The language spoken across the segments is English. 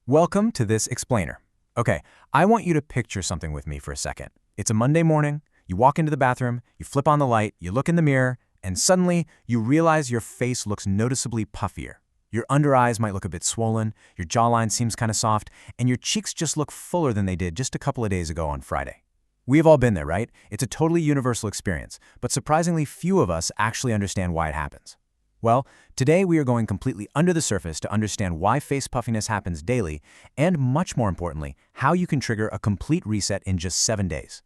Welcome to this explainer. Okay, I want you to picture something with me for a second. It's a Monday morning, you walk into the bathroom, you flip on the light, you look in the mirror, and suddenly you realize your face looks noticeably puffier. Your under eyes might look a bit swollen, your jawline seems kind of soft, and your cheeks just look fuller than they did just a couple of days ago on Friday. We've all been there, right? It's a totally universal experience, but surprisingly few of us actually understand why it happens. Well, today we are going completely under the surface to understand why face puffiness happens daily, and much more importantly, how you can trigger a complete reset in just 7 days.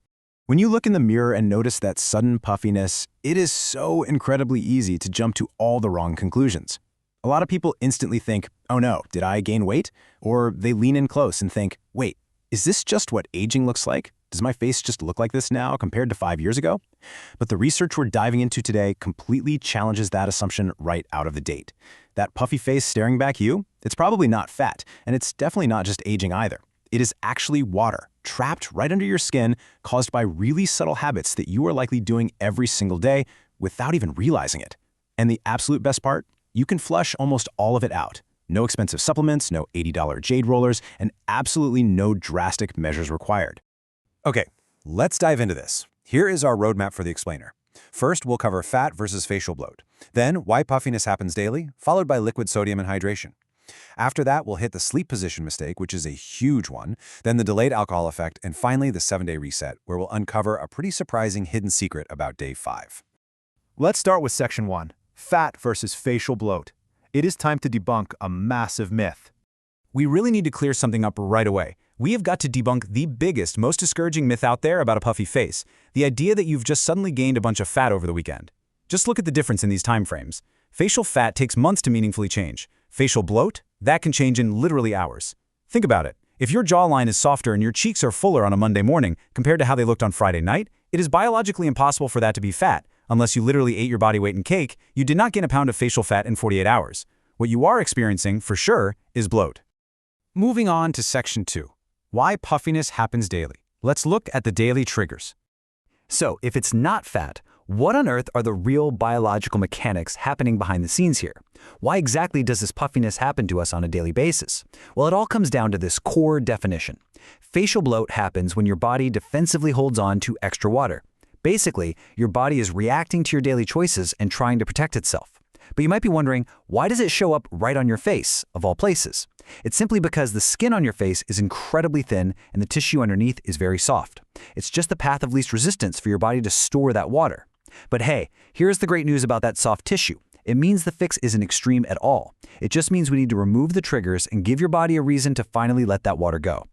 When you look in the mirror and notice that sudden puffiness, it is so incredibly easy to jump to all the wrong conclusions. A lot of people instantly think, oh no, did I gain weight? Or they lean in close and think, wait, is this just what aging looks like? Does my face just look like this now compared to 5 years ago? But the research we're diving into today completely challenges that assumption right out of the gate. That puffy face staring back at you, it's probably not fat, and it's definitely not just aging either. It is actually water, trapped right under your skin, caused by really subtle habits that you are likely doing every single day without even realizing it. And the absolute best part? You can flush almost all of it out. No expensive supplements, no $80 jade rollers, and absolutely no drastic measures required. Okay, let's dive into this. Here is our roadmap for the explainer. First, we'll cover fat versus facial bloat. Then, why puffiness happens daily, followed by liquid sodium and hydration. After that, we'll hit the sleep position mistake, which is a huge one, then the delayed alcohol effect, and finally the 7-day reset, where we'll uncover a pretty surprising hidden secret about day 5. Let's start with section 1, fat versus facial bloat. It is time to debunk a massive myth. We really need to clear something up right away. We have got to debunk the biggest, most discouraging myth out there about a puffy face, the idea that you've just suddenly gained a bunch of fat over the weekend. Just look at the difference in these time frames. Facial fat takes months to meaningfully change. Facial bloat? That can change in literally hours. Think about it. If your jawline is softer and your cheeks are fuller on a Monday morning compared to how they looked on Friday night, it is biologically impossible for that to be fat. Unless you literally ate your body weight in cake, you did not gain a pound of facial fat in 48 hours. What you are experiencing, for sure, is bloat. Moving on to section 2. Why puffiness happens daily. Let's look at the daily triggers. So, if it's not fat, what on earth are the real biological mechanics happening behind the scenes here? Why exactly does this puffiness happen to us on a daily basis? Well, it all comes down to this core definition. Facial bloat happens when your body defensively holds on to extra water. Basically, your body is reacting to your daily choices and trying to protect itself. But you might be wondering, why does it show up right on your face, of all places? It's simply because the skin on your face is incredibly thin and the tissue underneath is very soft. It's just the path of least resistance for your body to store that water. But hey, here's the great news about that soft tissue. It means the fix isn't extreme at all. It just means we need to remove the triggers and give your body a reason to finally let that water go.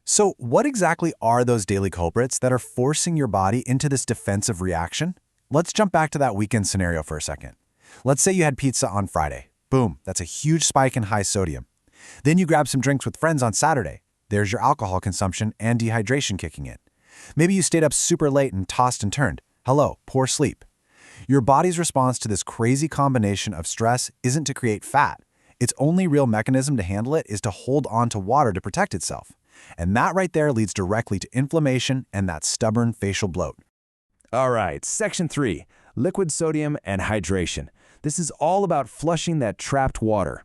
So what exactly are those daily culprits that are forcing your body into this defensive reaction? Let's jump back to that weekend scenario for a second. Let's say you had pizza on Friday. Boom, that's a huge spike in high sodium. Then you grab some drinks with friends on Saturday. There's your alcohol consumption and dehydration kicking in. Maybe you stayed up super late and tossed and turned. Hello, poor sleep. Your body's response to this crazy combination of stress isn't to create fat. Its only real mechanism to handle it is to hold on to water to protect itself. And that right there leads directly to inflammation and that stubborn facial bloat. All right, section 3, liquid sodium and hydration. This is all about flushing that trapped water.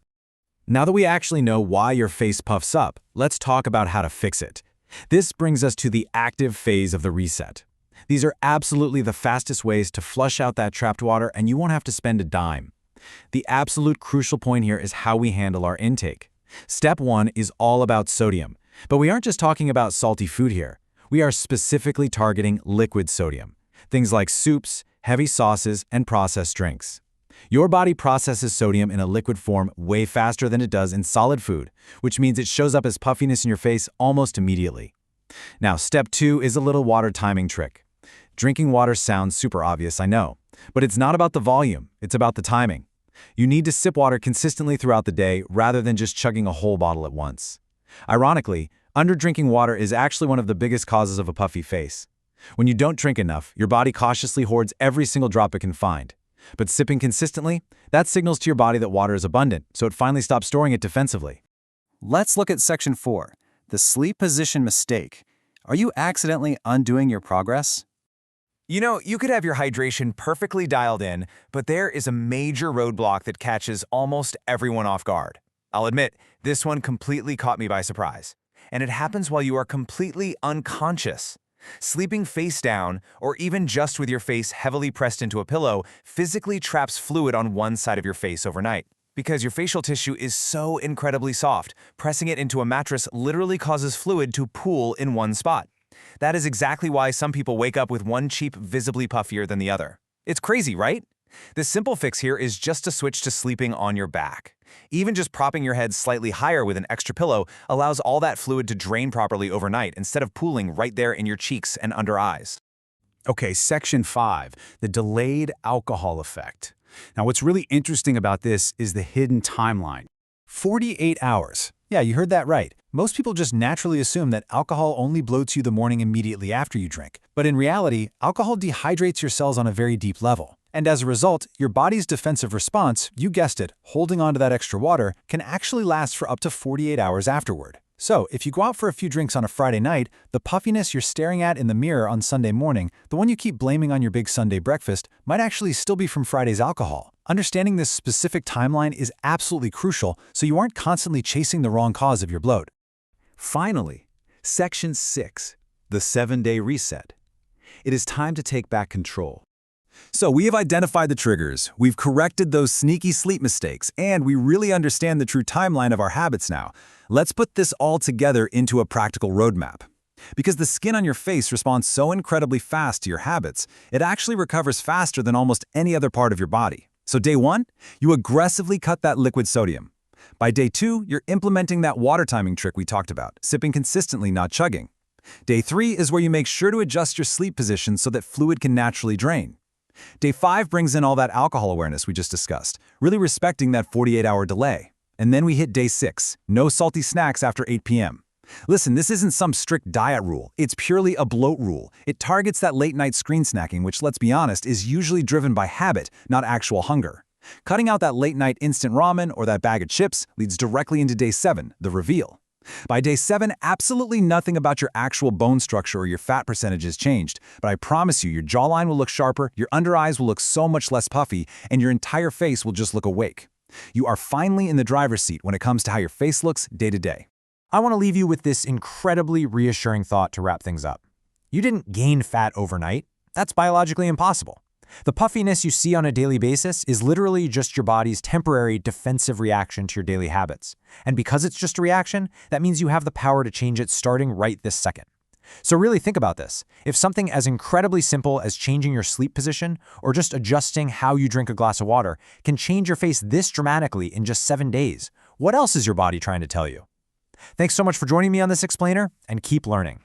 Now that we actually know why your face puffs up, let's talk about how to fix it. This brings us to the active phase of the reset. These are absolutely the fastest ways to flush out that trapped water, and you won't have to spend a dime. The absolute crucial point here is how we handle our intake. Step 1 is all about sodium, but we aren't just talking about salty food here. We are specifically targeting liquid sodium, things like soups, heavy sauces, and processed drinks. Your body processes sodium in a liquid form way faster than it does in solid food, which means it shows up as puffiness in your face almost immediately. Now, step 2 is a little water timing trick. Drinking water sounds super obvious, I know, but it's not about the volume, it's about the timing. You need to sip water consistently throughout the day rather than just chugging a whole bottle at once. Ironically, underdrinking water is actually one of the biggest causes of a puffy face. When you don't drink enough, your body cautiously hoards every single drop it can find. But sipping consistently, that signals to your body that water is abundant, so it finally stops storing it defensively. Let's look at section 4, the sleep position mistake. Are you accidentally undoing your progress? You know, you could have your hydration perfectly dialed in, but there is a major roadblock that catches almost everyone off guard. I'll admit, this one completely caught me by surprise. And it happens while you are completely unconscious. Sleeping face down, or even just with your face heavily pressed into a pillow, physically traps fluid on one side of your face overnight. Because your facial tissue is so incredibly soft, pressing it into a mattress literally causes fluid to pool in one spot. That is exactly why some people wake up with one cheek visibly puffier than the other. It's crazy, right? The simple fix here is just to switch to sleeping on your back. Even just propping your head slightly higher with an extra pillow allows all that fluid to drain properly overnight instead of pooling right there in your cheeks and under eyes. Okay, section 5, the delayed alcohol effect. Now, what's really interesting about this is the hidden timeline. 48 hours. Yeah, you heard that right. Most people just naturally assume that alcohol only bloats you the morning immediately after you drink. But in reality, alcohol dehydrates your cells on a very deep level. And as a result, your body's defensive response, you guessed it, holding on to that extra water, can actually last for up to 48 hours afterward. So, if you go out for a few drinks on a Friday night, the puffiness you're staring at in the mirror on Sunday morning, the one you keep blaming on your big Sunday breakfast, might actually still be from Friday's alcohol. Understanding this specific timeline is absolutely crucial so you aren't constantly chasing the wrong cause of your bloat. Finally, Section 6, the 7-day reset. It is time to take back control. So we have identified the triggers, we've corrected those sneaky sleep mistakes, and we really understand the true timeline of our habits now. Let's put this all together into a practical roadmap. Because the skin on your face responds so incredibly fast to your habits, it actually recovers faster than almost any other part of your body. So day 1, you aggressively cut that liquid sodium. By day 2, you're implementing that water timing trick we talked about, sipping consistently, not chugging. Day 3 is where you make sure to adjust your sleep position so that fluid can naturally drain. Day 5 brings in all that alcohol awareness we just discussed, really respecting that 48-hour delay. And then we hit day 6, no salty snacks after 8 p.m. Listen, this isn't some strict diet rule, it's purely a bloat rule. It targets that late-night screen snacking, which, let's be honest, is usually driven by habit, not actual hunger. Cutting out that late-night instant ramen or that bag of chips leads directly into day 7, the reveal. By day 7, absolutely nothing about your actual bone structure or your fat percentage has changed, but I promise you your jawline will look sharper, your under eyes will look so much less puffy, and your entire face will just look awake. You are finally in the driver's seat when it comes to how your face looks day to day. I want to leave you with this incredibly reassuring thought to wrap things up. You didn't gain fat overnight. That's biologically impossible. The puffiness you see on a daily basis is literally just your body's temporary defensive reaction to your daily habits. And because it's just a reaction, that means you have the power to change it starting right this second. So really think about this. If something as incredibly simple as changing your sleep position or just adjusting how you drink a glass of water can change your face this dramatically in just 7 days, what else is your body trying to tell you? Thanks so much for joining me on this explainer, and keep learning.